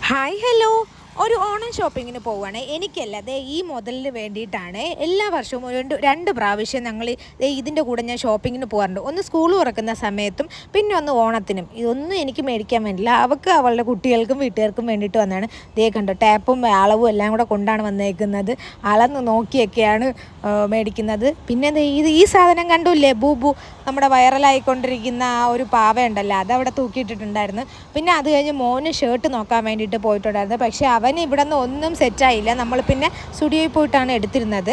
Hi hello ഒരു ഓണം ഷോപ്പിങ്ങിന് പോവുകയാണ്. എനിക്കല്ല, ദേ ഈ മുതലിന് വേണ്ടിയിട്ടാണ്. എല്ലാ വർഷവും രണ്ട് പ്രാവശ്യം ഞങ്ങൾ ഇതിൻ്റെ കൂടെ ഞാൻ ഷോപ്പിങ്ങിന് പോകാറുണ്ട്. ഒന്ന് സ്കൂൾ തുറക്കുന്ന സമയത്തും പിന്നെ ഒന്ന് ഓണത്തിനും. ഇതൊന്നും എനിക്ക് മേടിക്കാൻ വേണ്ടിയില്ല, അവൾക്ക് അവളുടെ കുട്ടികൾക്കും വീട്ടുകാർക്കും വേണ്ടിയിട്ട് വന്നതാണ്. ദേ കണ്ടോ, ടാപ്പും അളവും എല്ലാം കൂടെ കൊണ്ടാണ് വന്നേക്കുന്നത്. അളന്ന് നോക്കിയൊക്കെയാണ് മേടിക്കുന്നത്. പിന്നെ ഈ സാധനം കണ്ടില്ലേ, ബൂബു, നമ്മുടെ വൈറലായിക്കൊണ്ടിരിക്കുന്ന ആ ഒരു പാവയുണ്ടല്ലോ, അതവിടെ തൂക്കിയിട്ടിട്ടുണ്ടായിരുന്നു. പിന്നെ അത് കഴിഞ്ഞ് മോന് ഷർട്ട് നോക്കാൻ വേണ്ടിയിട്ട് പോയിട്ടുണ്ടായിരുന്നു. പക്ഷേ അവന് ഇവിടെ നിന്ന് ഒന്നും സെറ്റായില്ല. നമ്മൾ പിന്നെ സ്റ്റുഡിയോയിൽ പോയിട്ടാണ് എടുത്തിരുന്നത്.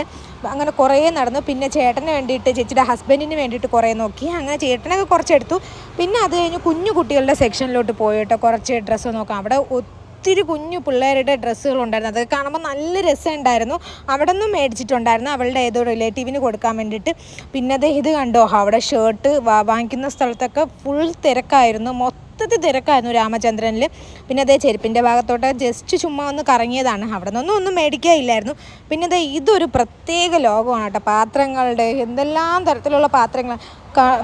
അങ്ങനെ കുറേ നടന്നു. പിന്നെ ചേട്ടന് വേണ്ടിയിട്ട്, ചേച്ചിയുടെ ഹസ്ബൻഡിന് വേണ്ടിയിട്ട് കുറേ നോക്കി. അങ്ങനെ ചേട്ടനൊക്കെ കുറച്ചെടുത്തു. പിന്നെ അത് കഴിഞ്ഞ് കുഞ്ഞു കുട്ടികളുടെ സെക്ഷനിലോട്ട് പോയിട്ട് കുറച്ച് ഡ്രസ്സ് നോക്കാം. അവിടെ ഒത്തിരി കുഞ്ഞു പിള്ളേരുടെ ഡ്രസ്സുകളുണ്ടായിരുന്നു. അതൊക്കെ കാണുമ്പോൾ നല്ല രസമുണ്ടായിരുന്നു. അവിടെ നിന്നും മേടിച്ചിട്ടുണ്ടായിരുന്നു, അവളുടെ ഏതോ റിലേറ്റീവിന് കൊടുക്കാൻ വേണ്ടിയിട്ട്. പിന്നെ ഇത് കണ്ടോ, അവിടെ ഷർട്ട് വാങ്ങിക്കുന്ന സ്ഥലത്തൊക്കെ ഫുൾ തിരക്കായിരുന്നു. മൊത്തത്തിൽ തിരക്കായിരുന്നു രാമചന്ദ്രനിൽ. പിന്നെ ചെരുപ്പിൻ്റെ ഭാഗത്തോട്ട് ജസ്റ്റ് ചുമ്മാ ഒന്ന് കറങ്ങിയതാണ്. അവിടെ നിന്നൊന്നും ഒന്നും മേടിക്കാനില്ലായിരുന്നു. പിന്നെ ഇതൊരു പ്രത്യേക ലോകമാണ് കേട്ടോ, പാത്രങ്ങളുടെ. എന്തെല്ലാം തരത്തിലുള്ള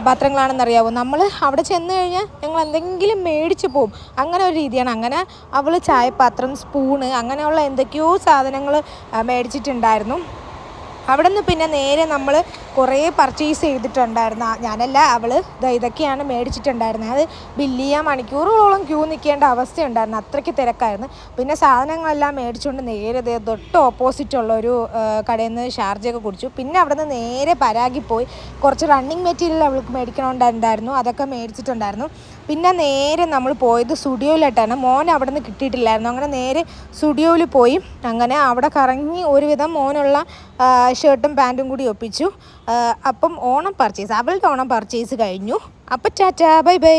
പാത്രങ്ങളാണെന്നറിയാമോ. നമ്മൾ അവിടെ ചെന്ന് കഴിഞ്ഞാൽ ഞങ്ങൾ എന്തെങ്കിലും മേടിച്ച് പോവും, അങ്ങനെ ഒരു രീതിയാണ്. അങ്ങനെ അവൾ ചായപാത്രം, സ്പൂണ്, അങ്ങനെയുള്ള എന്തൊക്കെയോ സാധനങ്ങൾ മേടിച്ചിട്ടുണ്ടായിരുന്നു. അവിടെ നിന്ന് പിന്നെ നേരെ നമ്മൾ കുറേ പർച്ചേസ് ചെയ്തിട്ടുണ്ടായിരുന്നു. ഞാനല്ല, അവൾ ഇതൊക്കെയാണ് മേടിച്ചിട്ടുണ്ടായിരുന്നത്. അത് ബില്ല് ചെയ്യാൻ മണിക്കൂറുകളോളം ക്യൂ നിൽക്കേണ്ട അവസ്ഥയുണ്ടായിരുന്നു, അത്രയ്ക്ക് തിരക്കായിരുന്നു. പിന്നെ സാധനങ്ങളെല്ലാം മേടിച്ചുകൊണ്ട് നേരെ തൊട്ട് ഓപ്പോസിറ്റുള്ളൊരു കടയിൽ നിന്ന് ഷാർജയൊക്കെ കുടിച്ചു. പിന്നെ അവിടെ നിന്ന് നേരെ പരാഗി പോയി. കുറച്ച് റണ്ണിങ് മെറ്റീരിയൽ അവൾക്ക് മേടിക്കണമുണ്ടായിരുന്നു, അതൊക്കെ മേടിച്ചിട്ടുണ്ടായിരുന്നു. പിന്നെ നേരെ നമ്മൾ പോയത് സ്റ്റുഡിയോയിലോട്ടാണ്. മോൻ അവിടെ നിന്ന് കിട്ടിയിട്ടില്ലായിരുന്നു. അങ്ങനെ നേരെ സ്റ്റുഡിയോയിൽ പോയി. അങ്ങനെ അവിടെ കറങ്ങി ഒരുവിധം മോനുള്ള ഷർട്ടും പാൻറ്റും കൂടി ഒപ്പിച്ചു. അപ്പം അവളുടെ ഓണം പർച്ചേസ് കഴിഞ്ഞു. അപ്പം ടാറ്റാ, ബൈ ബൈ.